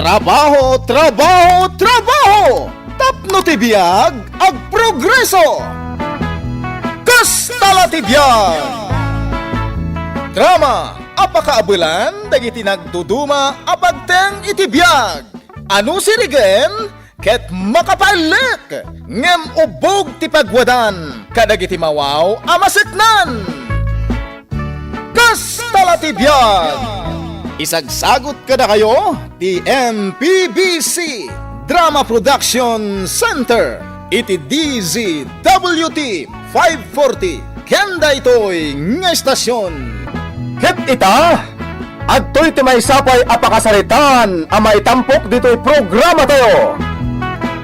Trabaho, trabaho, trabaho! Tapno ti biyag, ag progreso! Kastala ti biyag! Drama, apakaabulan, dagiti nagduduma, apagteng iti biyag! Ano sirigen? Ket makapalik! Ngem ubog ti pagwadan, kadagiti mawaw, amaseknan! Kastala ti biyag! Isagsagot ka na kayo, di MPBC Drama Production Center. Iti DZWT 540. Kenda ito'y nga estasyon. Ket ita, adto'y ti may sapay apakasalitan, amay tampok dito'y programa tayo.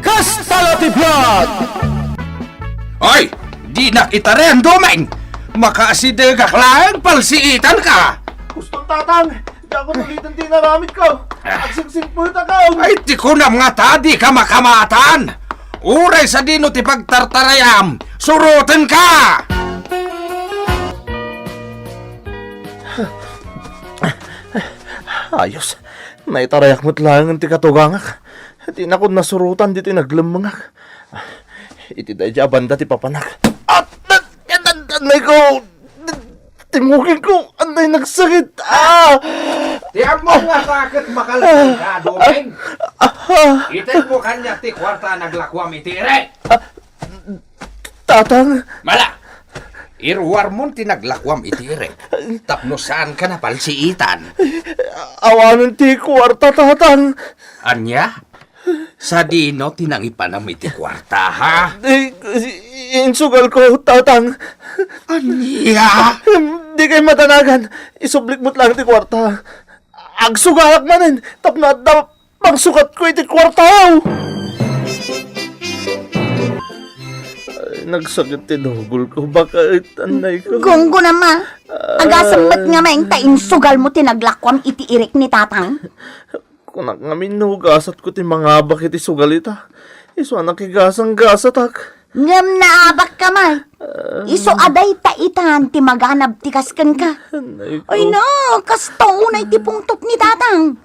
Kastala ti Vlog! Oy, di na kita rin, Domeng! Makaasidegak lang, palsiitan ka! Gustong tatang, di ako tulitan din naramit ko. Agsingsing po ita ka. Ay, di ko na mga tadi ka makamatan! Uray sa dino ti pagtartarayam, surutin ka! Ayos, naitarayak mo't lang ang ti katugangak. Di na ko nasurutan dito naglamangak. Iti dahi banda ti papanak. At anay ko, timugin ko, anay nagsakit. Tiyan mo nga sakit makalagay ka, Domeng! Itin mo kanya ti kwarta naglakwam itire! Tatang, Mala! Irwar mo tinaglakwam itire. Tapno saan ka na palsiitan? awanan ti kwarta, tatang. Anya? Sa dino tinangipanam iti kwarta, ha? Insugal ko, tatang. Anya? Di kayo matanagan. Isublik mo't lang ti kwarta. Agsugalak manin. Tapno at na pangsukat ko iti kwarta. Nagsagit ti dugol ko. Bakit anay ko? Gunggo nama. Agasambat nga maing tain sugal mo tinaglakwam iti irik ni tatang. Kunak nga minugasat ko ti mga abak iti sugalita. Iso anak igasang gasatak. Ngam naabak ka may. Iso aday taitan ti maganab ti kasken ka. Anay ko. Ay no, kasto unay ti pungtot ni tatang.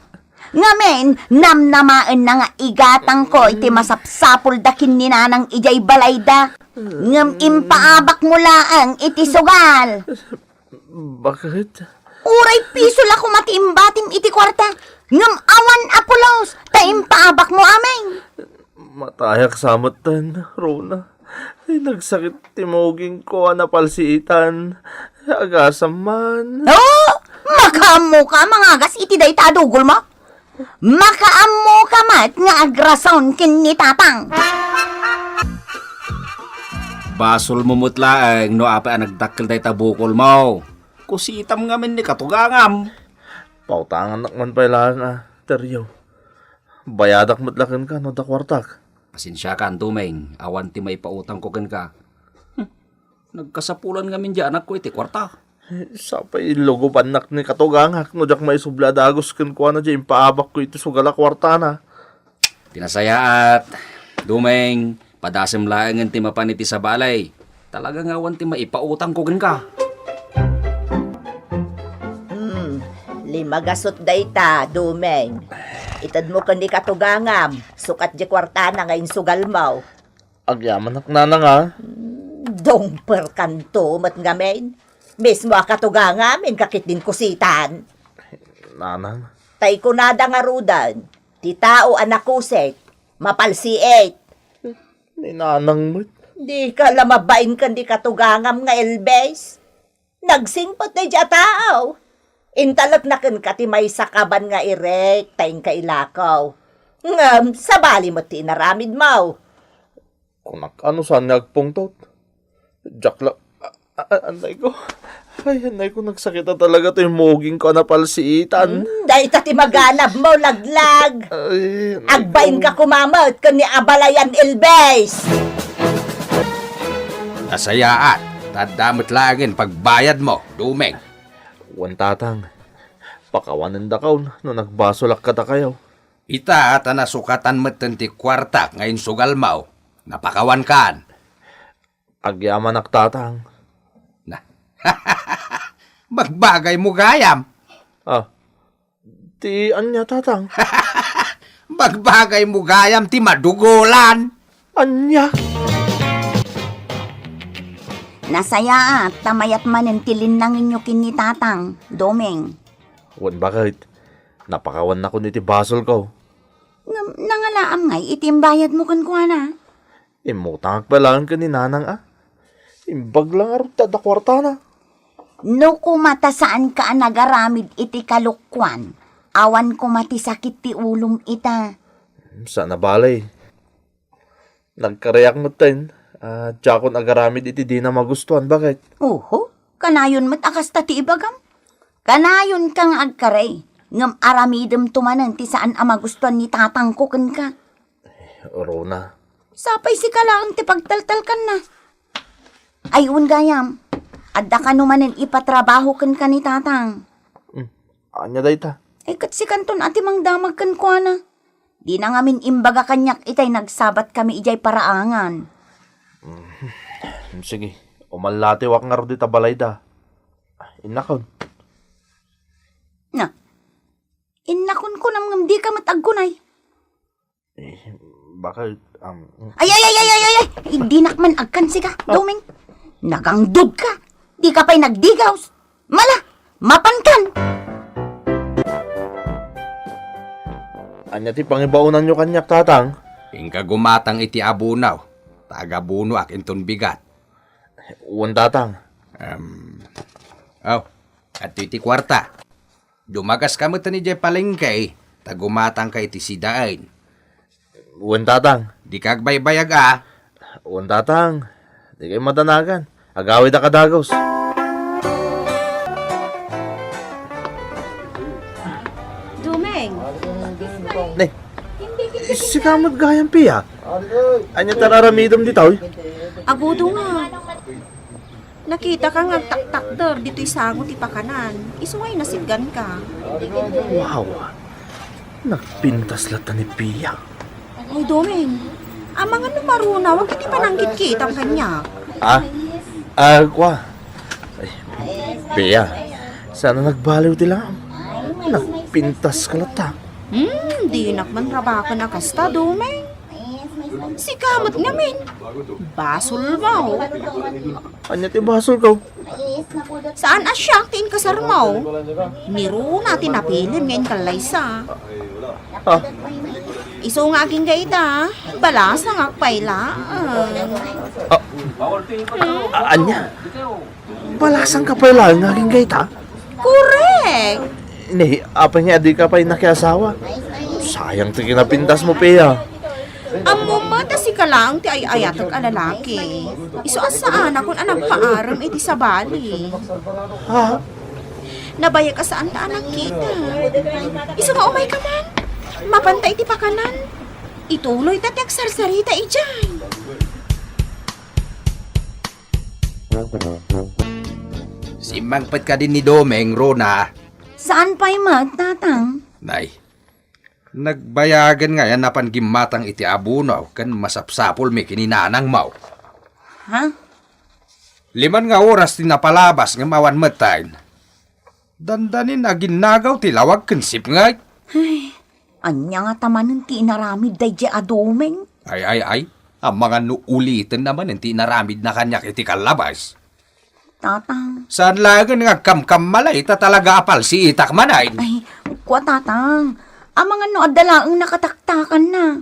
Ngamen, namnamaan na nga igatang ko iti masapsapul dakin ni nanang ijay balayda. Ngam impaabak mo laang iti sugal. Bakit? Uray piso la kumatimbatim iti kwarta. Ngam awan apulos, taimpaabak mo ameng. Matayak samatan, Rona. Ay, nagsakit timoging ko na palsiitan. Agasam man. Oh, makaammo ka mga gas iti day tadugol mo. Makaammo ka mat nga agrason kin ni tatang. Basol mo mutlaang no apa nagdakkel day tabukol mo. Kusitam nga min ni katugangam. Pautangan nakman pa ilan teryo. Bayadak matlakan ka no da kwartak. Pasensya ka, Domeng. Awan ti may pautang ko ken ka. Nagkasapulan nga min di anak ko iti kwarta. Sapay logo panak ni katugangak no jak may subladagos ken ko na dyan paabak ko ito sugala kwarta na. Tinasayaat. Domeng, padasem laeng ti mapaniti sa balay. Talaga nga awan ti maipautang ko ken ka. Limagasot dayta, Domeng. Itad mo kandi katugangam, sukat di kwarta na ngayon sugal mo. Agyaman naknana nga. Dongper kanto, mat ngamen. Mismo katugangam, kakit din kusitan. Nanang. Tay ko nada nga rudan, ti tao anak kusek, mapalsiet. Ni nanang mo. Di ka lamabain kandi katugangam nga elbes. Nagsingpot na dya tao. Intalak na kan kati may sakaban nga irek, tayong kailakaw. Ngam, sabali mo ti naramid mo. Kunak ano saan nagpungtot? Jakla. Anay ko. Ay, anay ko nagsakit na talaga to yung moging ko na palsiitan. Dahil tati maganab mo, laglag. Ay, anay Agbain ko. ka kumamot, kani abalayan ilbes. Nasayaat. Tadamot langin pagbayad mo, Domeng. Wan tatang. Pakawanan da kaon no nagbasolak ka ta kayo. Ita at nasukatan mo ti kwarta ngayon sugal mo. Napakawan kan. Agyaman ak tatang. Na. Magbagay mo gayam. Ti anya tatang. Bagbagay mo gayam ti madugolan. Anya? Nasaya at tamayat manen tilin ng inyo kini tatang, Domeng. Wan bakit? Napakawan na ko ni ti basol ko. Nangalaam ngay, itimbayad mo kan kuha na. Imutang agpalaan ka ni nanang Imbag lang arot da kwarta na. No kumata saan ka nagaramid iti kalukwan, awan kumati sakit ti ulom ita. Sana balay. Nagkareyak mo tayo. Tsakon agaramid iti di na magustuhan. Bakit? Oho, kanayon mat akas ta ti ibagam. Kanayon kang agkaray, ngam aramidem tumanan ti saan amagustuhan ni tatang ko ken ka. Rona. Sapay si kalaang ti pagtaltalkan na. Ayun gayam, adda ka numanen ipatrabaho ken ka ni tatang. Anya day ta? Kat si kanton ati mang damag kan kuha na. Di na ngamin imbaga kanyak itay nagsabat kami ijay paraangan. Sige. Umalati wak nga ro di tabalay da. Inakon. Na, inakon ko nam di ka mataggunay. Bakit? Ay! Hindi nakman agkan siga, Doming. Nagangdod ka. Di ka pa'y nagdigaws. Mala, mapankan. Anya ti pangibaunan nyo kanyak tatang? Ingka gumatang iti abunaw. Taga-buno ak inton bigat. Uwan tatang. At iti kwarta. Dumagas ka mo ni Jay palengke. Tagumatang ka iti sidain. Uwan tatang. Di kagbaybayag Uwan tatang. Di kayo matanagan. Agawid na kadagos. Dumeng, Ne, si kamot gayang piya. Anya tararamidom di tao. agudo nga. Nakita ka nga tak-takder dito'y sangot ipakanan. Isungay nasidgan ka. Wow. Nagpintas lata ni piya. Ay, Dumeng, ang mga numaruna, wag iti pananggit kita ang kanya. Kwa. Ay, piya. Sana nagbaliw ti lang. Nagpintas ka lata. Di nakman rabaka na kasta, Dumeng. Si kamot ngamin. Basol mo. Anya ti basol ko. Saan asyak tiin kasarmaw? Niro natin napilin ngayon kalaysa. Iso nga aging gaita, balas na nga payla. Anya? Balasan ka pa lang nga aking gayta? Correct! Ne, apa nga di ka pa'y nakiasawa. Sayang ti kinapintas mo, piya. Amo mata si kalang ti ay-ayatag alalaki. Iso asaan akong anang paaram iti sa bali. Ha? Nabaya ka saan ta anak kita. Iso nga umay ka man. Mapantay ti pakanan. Ituloy tatiak sarsarita ijay. Simangpat ka din ni Domeng, Rona. Saan pa'y tatang? Nay, nagbayagan nga yan napan gimatang iti abunaw kan masapsapol mi kininanang mau. Ha? 5 nga oras ti napalabas nga mawan matayin. Dandanin na ginagaw ti lawag kensip nga. Anya nga tamanan ti inaramid day di Domeng. Ay. Ang mga nuulitin naman ti naramid na kanyak iti kalabas. Tatang. Saan lagan nga kam malay ta talaga apal si itak manay. Ay, kwa tatang. Ang mga no adalaang nakataktakan na.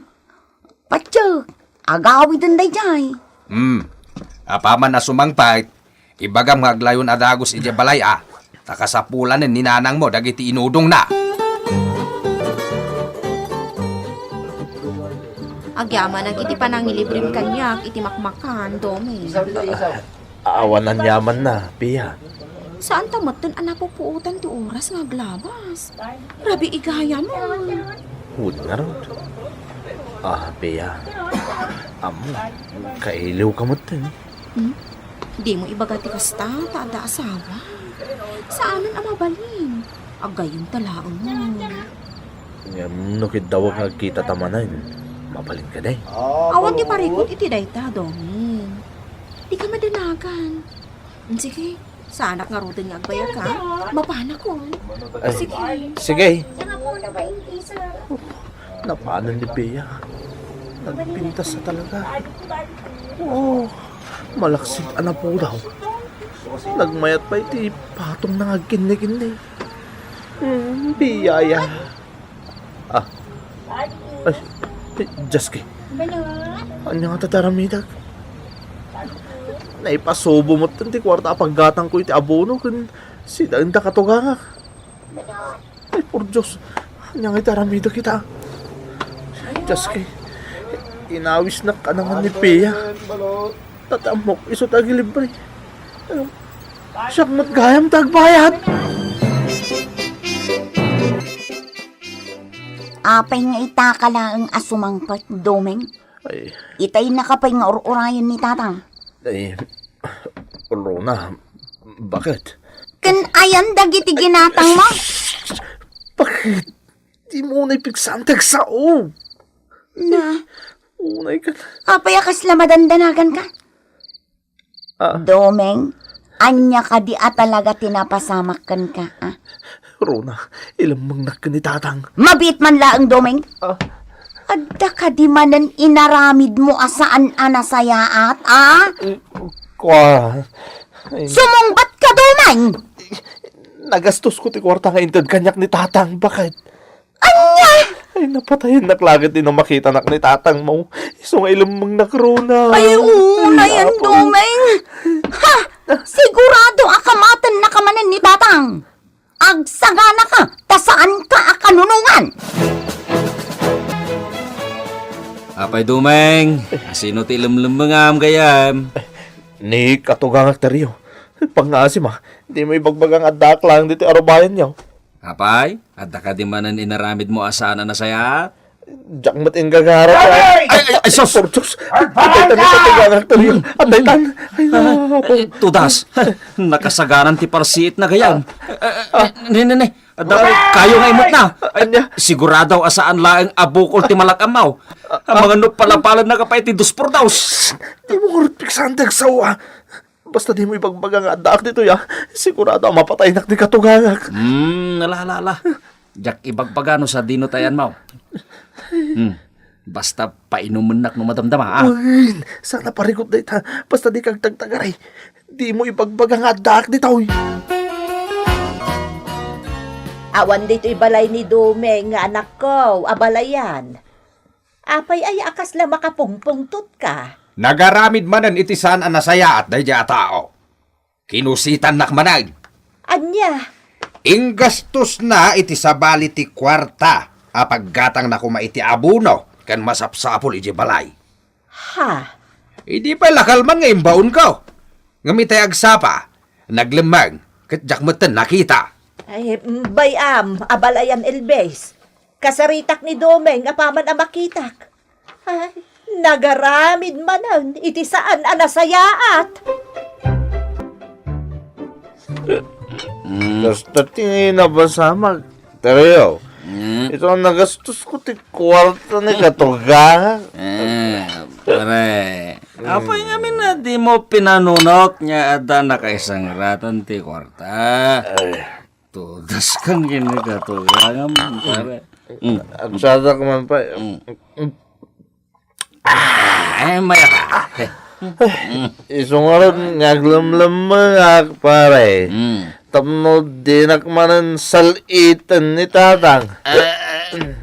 Patsyo, agawi dun day jay. Apaman na sumangpait, ibagam nga aglayon adagos iti balay takasapulan ni nanang mo dagiti inudong na. Agyaman ang iti panangilibrim kanyak iti makmakan, Domeng. Awan ang yaman na, piya. Saan tamotin ang napupuutan ti oras nga glabas? Rabi igaya mo. Hud nga ron. Piya. Amo, kailiw ka mo tin. Di mo ibaga ti kasta, taada asawa. Saanan ang mabalin? Agayon talaang mo. Ngam nukid daw nga kita tamanan. Mabalin ka day. Awan di parikot iti dayta, Doming. Di ka madanagan. Sige, sanak nga rutin nga agbayag ka. Mapana ko. Sige. Sige. Napaanan ni Bea. Nagpintas na talaga. Oo, malaksit ana po daw. Nagmayat pa iti patong nangagkinni-kinni. Biyaya. Ay, Jaski. Anya nga tataramidag. Naipasubo mo ti kwarta paggatang ko iti abono kun sidaan da katugangak. Ay, por Diyos. Anya nga itaramida kita. Jaski. Inawis na kanangan ni Pia. Tatamok iso tagilibre. Siyak matgayam tagbayad. Apay nga itakala ang asumangpat, Domeng. Ay, Itay nakapay nga urayan ni tatang. Rona, bakit? Kan ayan dagiti ginatang mo. Bakit? Di mo na ipigsantag sa o. Na, Unay ka. apay akas lamadandanagan ka. Domeng, anya ka di talaga tinapasamakan ka, ah? Rona, ilamang nakanitatang. Mabit man laang, Domeng. Adda ka di manan inaramid mo asaan anasayaat, ah? Kwa. Sumungbat ka, Domeng! Nagastos ko ti kwarta nga intad kanyak ni tatang. Bakit? Anya! Ay, napatayin naklagad din ang makita nak ni tatang mo. Iso nga ilamang nakrona. Ay, una yan, Domeng! Ha! Sigurado akamatan na kamanan ni tatang! Agsagana ka, tasaan ka akanunungan! Apay Dumeng, sino ti lemlembengam gayam? Ni katugangak tariyo. Pangasim di mo ibagbagang adak lang dito arubayan niyo. Apay, adda ka di manan inaramid mo asana na saya? Diyak mat ingagara ka. Ay, sos! Por Diyos! Atay tan ni katugangak tariyo. Atay tan. Ay, Tudas, nakasaganan ti parsiit na gayam. Nene, adda kayo nga imot na. Anya? Sigurado asaan laeng abukol ti malakamaw. Ang mga nupalapalan na kapay ti duspor daw. Di mo kurot piksantag sawa. Basta di mo ibagbagang adak dito ya. Sigurado mapatay nak ni katugangak. Nalala. Jak ibagbagano sa dino tayan maw. Basta painuman nak no madamdama, ah. Uy, sana parikot na ita. Basta di kag tagtagaray. Di mo ibagbagang adak dito. Awan dito ibalay ni Domeng nga anak ko, abalayan. Apay ay akas la makapungpungtot ka. Nagaramid manan itisan ang nasaya at dayja tao. Kinusitan nak manag. Anya, Inggastos na iti sabali ti kwarta. Apaggatang na kumaiti abuno. Kan masapsapol iti balay. ha, Hindi pa lakalman nga imbaon ko. Ngamitay agsapa. Naglemang. Katjak matan nakita. ay, bayam, abalayan Elbes. Kasaritak ni Domeng, apaman ang makitak. Ay, nagaramid manan, iti saan anasayaat. Basta tingin na ba samag? Tariyo, ito ang nagastos ko ti kwarta ni katugangak. Pare. Apay ngamin na di mo pinanunok niya ada na kaisang ratan ti kwarta. Tudas kang ginigatulangan, pare. Agsada ka man pa. Ay, maya ka. Isungarot ngaglamlamang pare. Tapno dinak manan salitan ni tatang.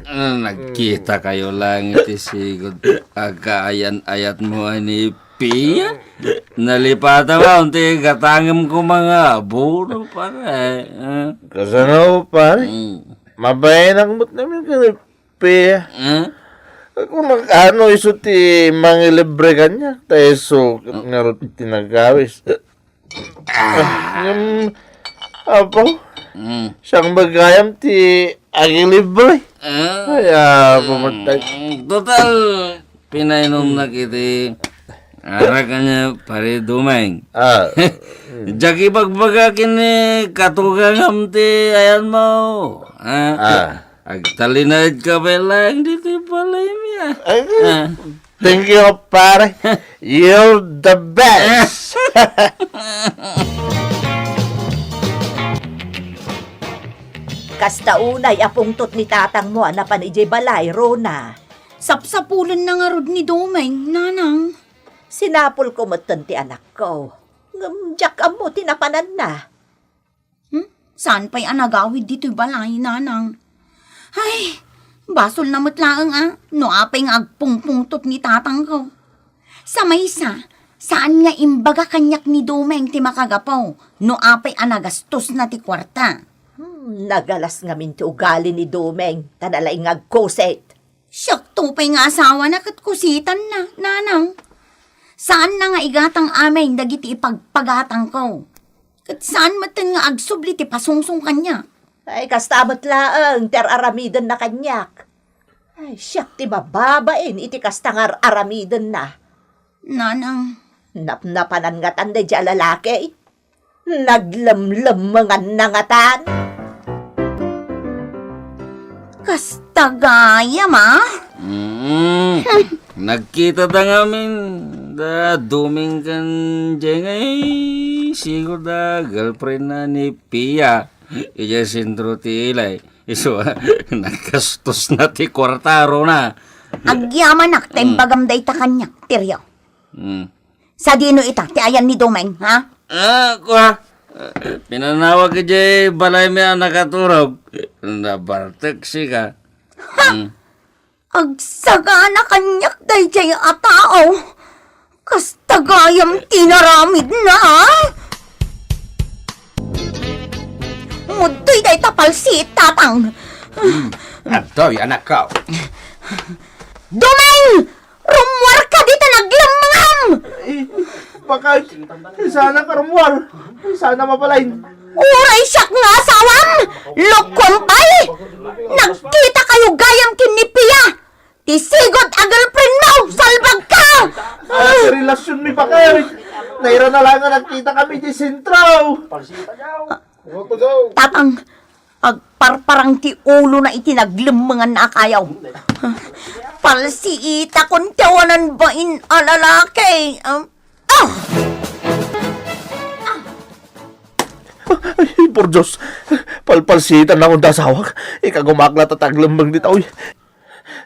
Nagkita kayo lang iti sigod. Agaayan-ayat mo ni Pia. Nalipata mo, unti katangam ko mga abuno, pare. Kasano pare? Mabayanak mo't namin ka ni Pia. Kung ano iso ti mangilibre kanya, tayo so ngarot tinagawis. Yung apo, siyang magayam ti agilibre. Kaya pumatay. Total, pinainom na kiti. Ara kanya pare Dumeng. Jagi bagbaga kini katugang ti ayan mo. Agtalinad ka ba lang dito palay niya. Thank you, pare. You're the best. Kasta unay apungtot ni tatang mo na panijay balay, Rona. Sapsapulan na nga rod ni Domeng, nanang. Sinapol ko matan ti anak ko. Ngamjak mo tinapanan na. Saan pa'y anagawid dito'y balay, nanang? Ay, basol na matlaang no apay nga agpungpungtot ni tatang ko. Sa maysa, saan nga imbaga kanyak ni Domeng ti makagapaw, no apay anagastos na ti kwarta. Nagalas nga min ti ugali ni Domeng, tanalay nga agkoset. Siyak tupay nga asawa na katkusitan na, nanang. Saan na nga igatang aming dagiti ipagpagatang ko? Kat saan matan nga agsubli ti pasungsong kanya? Ay, kastamat laang, ter aramidan na kanyak. Ay, siyak ti bababain, iti kastangar aramidan na. Nanang, Napnapanan nga tanday di lalaki. Naglamlamangan na nga tan. kastagaya ma? Nagkita ta ngamin da duming kan jengay siguro da girlfriend na ni Pia. Ija sintro ti ilay. Iso nagkastos na ti kwartaro na. Agyaman ak, tembagam day ta kanyak, tiryo. Hmm. Sa dino ita, ti ayan ni Domeng, ha? Kuha. Pinanawag ka jay balay may nakaturog. Nabartek si ka. Agsaga na kanyak day jay atao. Kastagayam tinaramid na, ha? Mudoy day tapalsit, tatang. Antoy, anak ko. Domeng! Rumwar ka dito naglamangam! Baka sana karumwar. Sana mapalain. Uray siyak nga asawam! Lokwantay! Nagkita kayo gayam kinipia! Tisigot a girlfriend mo! Salbag ka! Sa relasyon mi bakay. Naira na lang nga nagkita kami di sentro. Tatang, agparparang ti ulo na itinaglamangan na akayaw. Palsiita kung tawanan ba in alalaki? Ay, por Diyos. Palpalsitan na akong dasawak. Ikagumaklat at aglambang dito.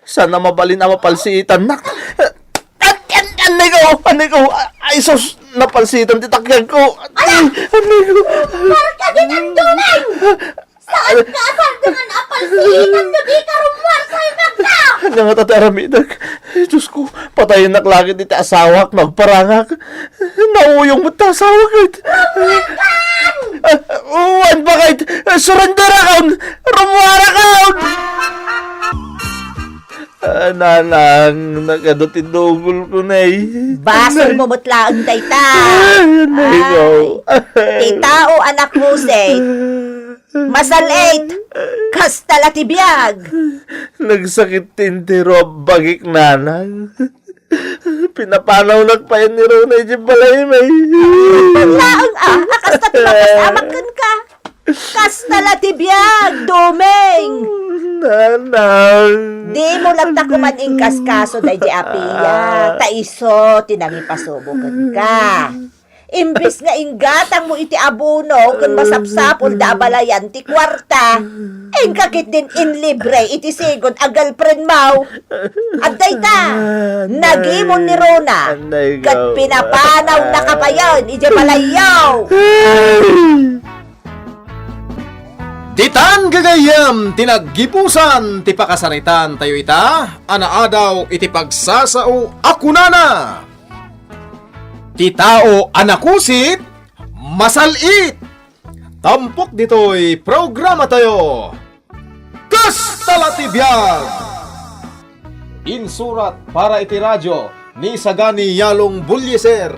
Sana mabalin na mapalsitan na. Anay ko. Ay, sos. Napalsitan titakyan ko. Anay ko. Marka din ang Domeng! Saan ka saan dengan apalsitan na di ka rumwar sa ibagka? Nga nga tataramidag. Diyos ko, patayin na klagit iti asawak, magparangak. Nauyong mo ta asawak. Uwan ba kahit surrender account, rumuara account. Nanang, nagadotinugol ko na Basol mo mutlaan tayta. Nanay ko. Titao anak mo say. Masalait. Kastala tibiyag. Nagsakit tintiro bagik nanang. Pinapanaw nagpayan ni Rona yung balay may. Laang kasta timapasamakkan ka. Kastala tibiyag, Domeng. Nanang. Di mo lang takuman kaskaso day di apiya. Taiso, tinangipasubukan ka. Imbis nga inggatang mo iti abuno kung masapsapol da balayan ti kwarta. Kakit din in libre iti sigod a girlfriend mo. At dayta, nagimon ni Rona. Kat pinapanaw na kapayon iti balayaw. Titan gagayam, tinaggipusan, ti pakasaritan tayo ita, anaadaw iti pagsasao akunana. Ti tao anakusit, masalit. Tampok dito'y programa tayo. Kastalatibiyag! Insurat para iti radyo ni Sagani Yalong Bulyeser.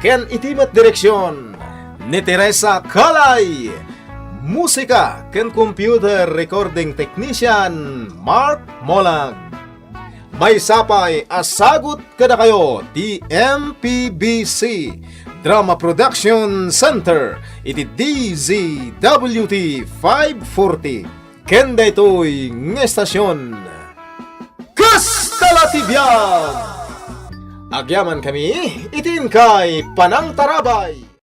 Ken itimat direksyon ni Teresa Kalay. Musika ken computer recording technician Mark Molag. May sapay asagot kada kayo ti MPBC Drama Production Center iti DZWT 540 ken daytoy ng estasyon Kastalatibiyag. Agyaman kami itin kay Panang Tarabay.